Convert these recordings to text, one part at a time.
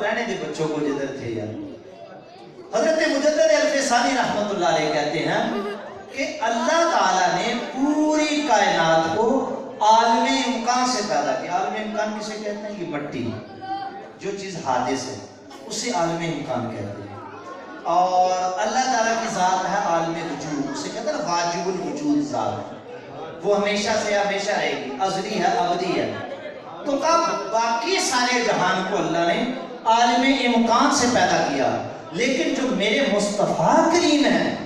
کو رہنے دے بچوں کو جدھر تھے یار. حضرت مجدد الفسانی رحمت اللہ علیہ کہتے ہیں کہ اللہ تعالیٰ نے پوری کائنات کو عالم امکان سے پیدا کیا. عالم امکان کسے کہتے ہیں؟ یہ مٹی جو چیز حادث ہے اسے عالم امکان کہتے ہیں. اور اللہ تعالیٰ کی ذات ہے عالم وجود، اسے کہتے ہیں واجب الوجود ذات. وہ ہمیشہ سے ہمیشہ رہے گی، ازلی ہے ابدی ہے. تو کب باقی سارے جہان کو اللہ نے عالم امکان سے پیدا کیا، لیکن جو میرے مصطفیٰ کریم ہیں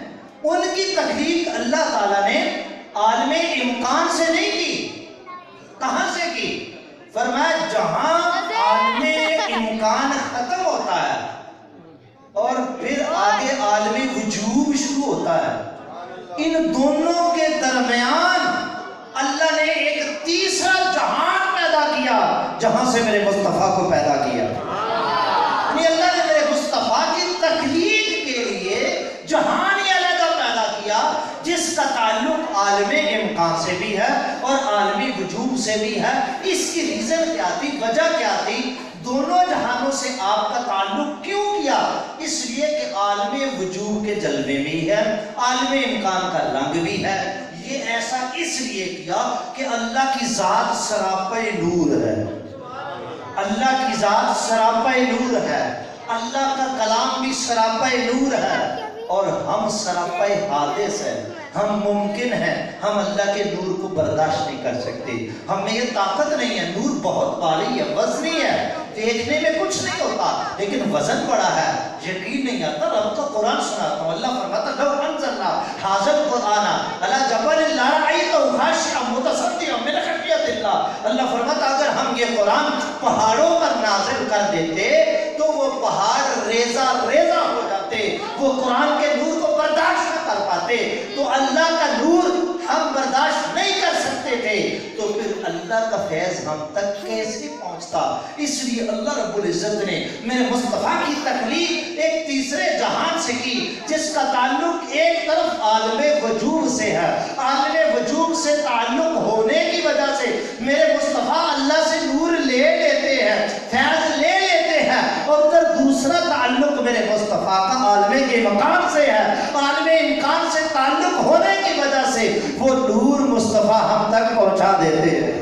ان کی تخلیق اللہ تعالیٰ نے عالم امکان سے نہیں کی. کہاں سے کی؟ فرمایا جہاں عالم امکان ختم ہوتا ہے اور پھر آگے عالم وجوب شروع ہوتا ہے، ان دونوں کے درمیان اللہ نے ایک تیسرا جہان پیدا کیا جہاں سے میرے مصطفیٰ کو پیدا کیا. یعنی اللہ نے میرے مصطفیٰ کی تخلیق کے لیے جہان ہی علیحدہ پیدا کیا جس کا تعلق عالم امکان سے بھی ہے اور عالمی وجوب سے بھی ہے. اس کی ریزن کیا تھی، وجہ کیا تھی؟ دونوں جہانوں سے آپ کا تعلق کیوں کیا؟ اس لیے کہ عالم وجوب کے جلوے بھی ہے، عالم امکان کا رنگ بھی ہے. یہ ایسا اس لیے کیا کہ اللہ کی ذات سراپا نور ہے، اللہ کی ذات سراپا نور ہے، اللہ کا کلام بھی سراپا نور ہے، اور ہم سراپا حادث ہے. ہم ممکن ہیں، ہم اللہ کے نور کو برداشت نہیں کر سکتے، ہم میں یہ طاقت نہیں ہے. نور بہت بھاری ہے، وزنی ہے، دیکھنے میں کچھ نہیں ہوتا لیکن وزن بڑا ہے، یقین نہیں آتا. رب کا قرآن سناتا ہوں، اللہ فرماتا لو انزلنا ھذا القرآن علی جبل لرأیتہ خاشعا متصدعا من خشیۃ اللہ. اللہ فرماتا اگر ہم یہ قرآن پہاڑوں پر نازل کر دیتے تو وہ پہاڑ ریزہ ریزہ ہو جاتے، وہ قرآن کے نور کو برداشت نہ کر پاتے. تو اللہ کا نور ہم برداشت نہیں کر سکتے تھے تو پھر اللہ کا فیض ہم تک کیسے پہنچتا؟ اس لیے اللہ رب العزت نے میرے مصطفیٰ کی تخلیق ایک تیسرے جہان سے کی جس کا تعلق ایک طرف عالم وجود سے ہے. عالم وجود سے تعلق ہونے کی وجہ سے میرے مصطفیٰ اللہ سے نور لے لیتے ہیں، فیض لے لیتے ہیں، اور ادھر دوسرا تعلق میرے مصطفیٰ کا عالم کے مقام سے ہے. عالم امکان سے تعلق ہونے کی وجہ سے وہ نور مصطفیٰ ہم تک پہنچا دیتے ہیں.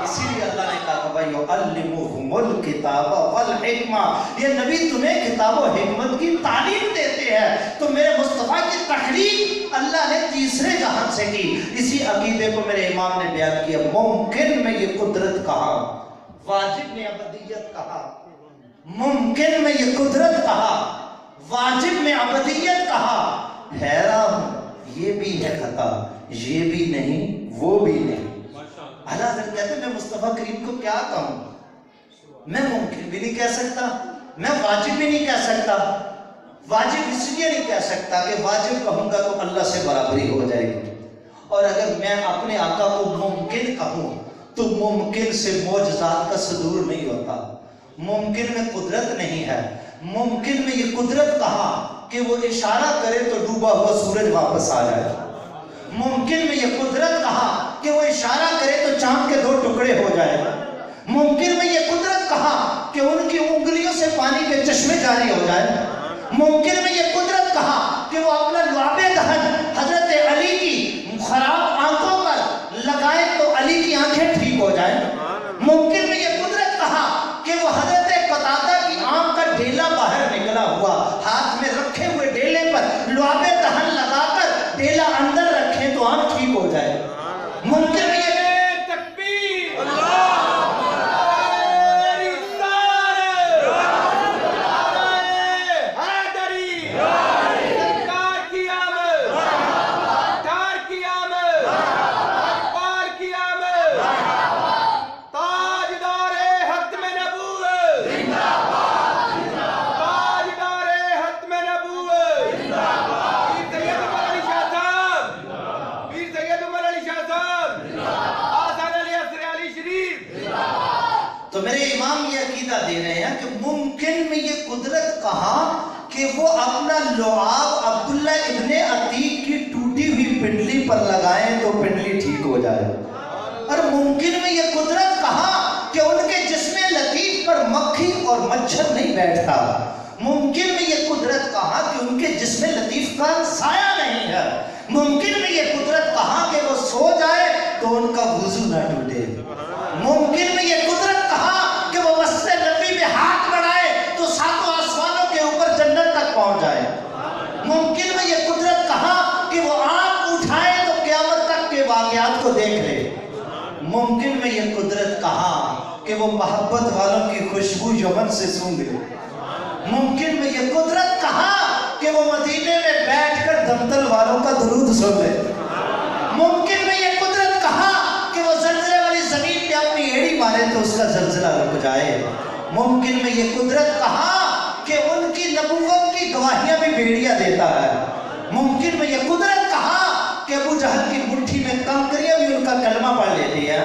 اسی لیے اللہ نے کہا وَيُعَلِّمُهُمُ الْكِتَابَ وَالْحِكْمَةَ، یہ نبی تمہیں کتاب و حکمت کی تعلیم دیتے ہیں. تو میرے مصطفیٰ کی تخلیق اللہ نے تیسرے جہان سے کی. اسی عقیدے کو میرے امام نے بیان کیا. ممکن میں یہ قدرت کہا، واجب میں ابدیت کہا. ممکن میں یہ قدرت کہا، واجب میں ابدیت کہا. حیران ہوں، یہ بھی ہے خطا، یہ بھی نہیں وہ بھی نہیں. اللہ حضرت کہتے ہیں میں مصطفیٰ کریم کو کیا کہوں؟ میں ممکن بھی نہیں کہہ سکتا، میں واجب بھی نہیں کہہ سکتا. واجب اس لیے نہیں کہہ سکتا کہ واجب کہوں گا تو اللہ سے برابری ہو جائے گی، اور اگر میں اپنے آقا کو ممکن کہوں تو ممکن سے معجزات کا صدور نہیں ہوتا. ممکن میں قدرت نہیں ہے. ممکن میں یہ قدرت کہا کہ وہ اشارہ کرے تو ڈوبا ہوا سورج واپس آ جائے. ممکن میں یہ قدرت کہا کہ وہ اشارہ کرے تو چاند کے 2 ٹکڑے ہو جائے. ممکن میں یہ قدرت کہا کہ ان کی انگلیوں سے پانی کے چشمے جاری ہو جائے. ممکن میں یہ قدرت کہا کہ وہ اپنا لعاب دہن حضرت علی کی خراب آنکھوں پر لگائے تو علی کی آنکھیں ٹھیک ہو جائیں. ممکن میں یہ قدرت کہا کہ وہ حضرت قتادہ کی آنکھ کا ڈیلا باہر نکلا ہوا ہاتھ میں رکھے ہوئے ڈیلے پر لعاب دہن لگا کر ڈیلا اندر رکھیں تو آنکھ ٹھیک ہو جائے. ممکن میں یہ قدرت کہا کہ وہ اپنا لعاب عبداللہ ابن عتیق کی ٹوٹی ہوئی پنڈلی پر لگائیں تو پنڈلی ٹھیک ہو جائے. اور ممکن میں یہ قدرت کہا کہ ان کے جسم لطیف پر مکھی اور مچھر نہیں بیٹھتا. ممکن میں یہ قدرت کہاں کہ ان کے جسم لطیف کا سایہ نہیں ہے. ممکن میں یہ قدرت کہاں کہ وہ سو جائے تو ان کا وضو نہ ٹوٹے. ممکن میں یہ قدرت کہاں کہ وہ مسجد نبی میں ہاتھ بڑھائے تو ساتوں آسمانوں کے اوپر جنت تک پہنچ جائے. ممکن میں یہ قدرت کہاں کہ وہ آنکھ اٹھائے تو قیامت تک کے واقعات کو دیکھ لے. ممکن میں یہ قدرت کہاں کہ وہ محبت والوں کی خوشبو یمن سے سونگھے. ممکن میں یہ قدرت کہاں کہ وہ مدینے میں بیٹھ کر دمتل والوں کا درود سن لے. ممکن میں یہ قدرت کہاں کہ وہ زلزلے والی زمین پہ اپنی ایڑی مارے تو اس کا زلزلہ رک جائے. ممکن میں یہ قدرت کہاں کہ ان کی نبوت کی گواہیاں بھی بیڑیاں دیتا ہے. ممکن میں یہ قدرت کہاں کہ ابو جہل کی مٹھی میں کنکریاں بھی ان کا کلمہ پڑھ لیتی ہے.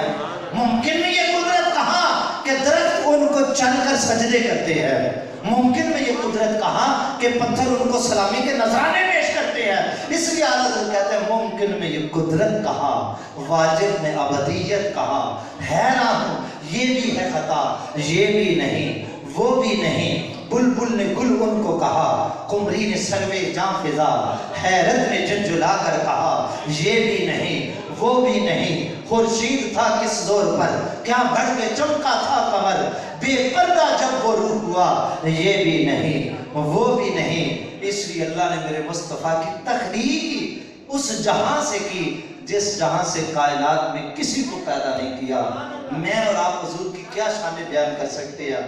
ممکن میں یہ قدرت کہاں کہ درخت ان کو چل کر سجدے کرتے ہیں. ممکن میں یہ قدرت کہاں کہ پتھر ان کو سلامی کے نذرانے پیش کرتے ہیں. اس لیے اعلیٰ حضرت کہتے ہیں ممکن میں یہ قدرت کہاں، واجب میں ابدیت کہاں. ہے نہ ہوں یہ بھی ہے خطا، یہ بھی نہیں وہ بھی نہیں. بلبل نے گل ان کو کہا، قمری نے سروے جاں فضا حیرت میں جھنجھلا کر کہا یہ بھی نہیں وہ بھی نہیں. خورشید تھا کس زور پر کیا بڑھ کے چمکا تھا قمر، بے پردہ جب وہ روح ہوا یہ بھی نہیں وہ بھی نہیں. اس لیے اللہ نے میرے مصطفیٰ کی تخلیق اس جہاں سے کی جس جہاں سے کائنات میں کسی کو پیدا نہیں کیا. میں اور آپ حضور کی کیا شان بیان کر سکتے ہیں؟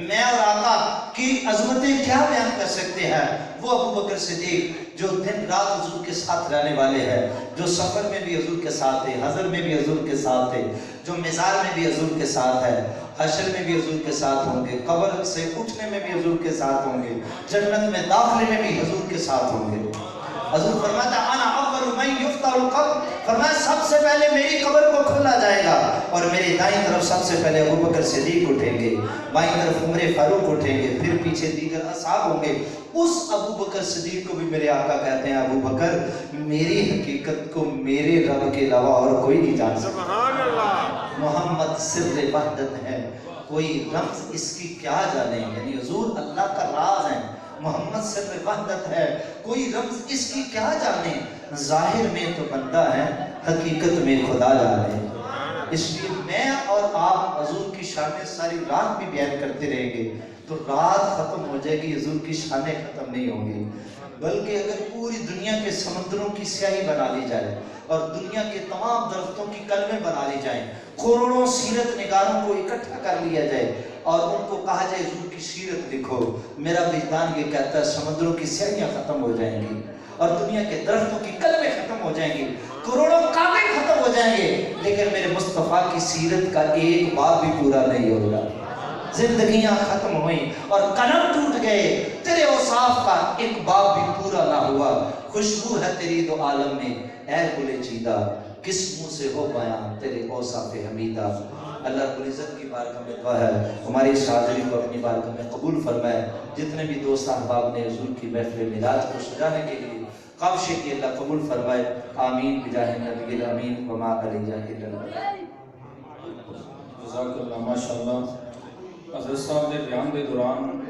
میں اور آقا کی عظمتیں کیا بیان کر سکتے ہیں؟ وہ ابو بکر صدیق جو دن رات حضور کے ساتھ رہنے والے ہیں، جو سفر میں بھی حضور کے ساتھ تھے، حضر میں بھی حضور کے ساتھ تھے، جو مزار میں بھی حضور کے ساتھ ہے، حشر میں بھی حضور کے ساتھ ہوں گے، قبر سے اٹھنے میں بھی حضور کے ساتھ ہوں گے، جنت میں داخلے میں بھی حضور کے ساتھ ہوں گے. حضور فرماتا انا اول من یفتح القبر، فرمایا سب سے پہلے میری قبر کو کھولا جائے گا اور میری دائیں طرف سب سے پہلے ابو بکر صدیق اٹھیں گے، بائیں طرف عمر فاروق اٹھیں گے، پھر پیچھے دیگر اصحاب ہوں گے. اس ابو بکر صدیق کو بھی میرے آقا کہتے ہیں ابو بکر میری حقیقت کو میرے رب کے علاوہ اور کوئی نہیں جان سکتا. محمد سر وحدت ہے، کوئی رمز اس کی کیا جانے. یعنی حضور اللہ کا راز ہے، محمد سر وحدت ہے، کوئی رمز اس کی کیا جانے. ظاہر میں تو بندہ ہے، حقیقت میں خدا جانے. اس لیے میں اور آپ حضور کی شانیں ساری رات بھی بیان کرتے رہیں گے تو رات ختم ہو جائے گی، حضور کی شانیں ختم نہیں ہوں گی. بلکہ اگر پوری دنیا کے سمندروں کی سیاہی بنا لی جائے اور دنیا کے تمام درختوں کی کلمیں بنا لی جائیں، کروڑوں سیرت نگاروں کو اکٹھا کر لیا جائے اور ان کو کہا جائے حضور کی سیرت لکھو، میرا وجدان یہ کہتا ہے سمندروں کی سیاہیاں ختم ہو جائیں گی اور دنیا کے درختوں کی کلمیں ختم ہو جائیں گی، کروڑوں کعبے ختم ہو جائیں گے، لیکن میرے مصطفیٰ کی سیرت کا ایک باب بھی پورا نہیں ہوگا. زندگیاں ختم ہوئیں اور قلم ٹوٹ گئے، تیرے اوصاف کا ایک باب بھی پورا نہ ہوا. خوشبو ہے تیری دو عالم میں اے گلے چیدہ، کس منہ سے ہو بیان تیرے اوصاف حمیدہ. اللہ رب العزت کی بارگاہ میں دعا ہے ہماری اس حاضری کو اپنی بارگاہ میں قبول فرمائے. جتنے بھی دوست احباب نے حضور کی محفل میلاد کو سجانے کے لیے کاوشیں کی اللہ قبول فرمائے. آمین بجاہ نبی الامین وما علیہ الا اللہ. جزاک اللہ. ماشاءاللہ حضرت صاحب دے بیان دے دوران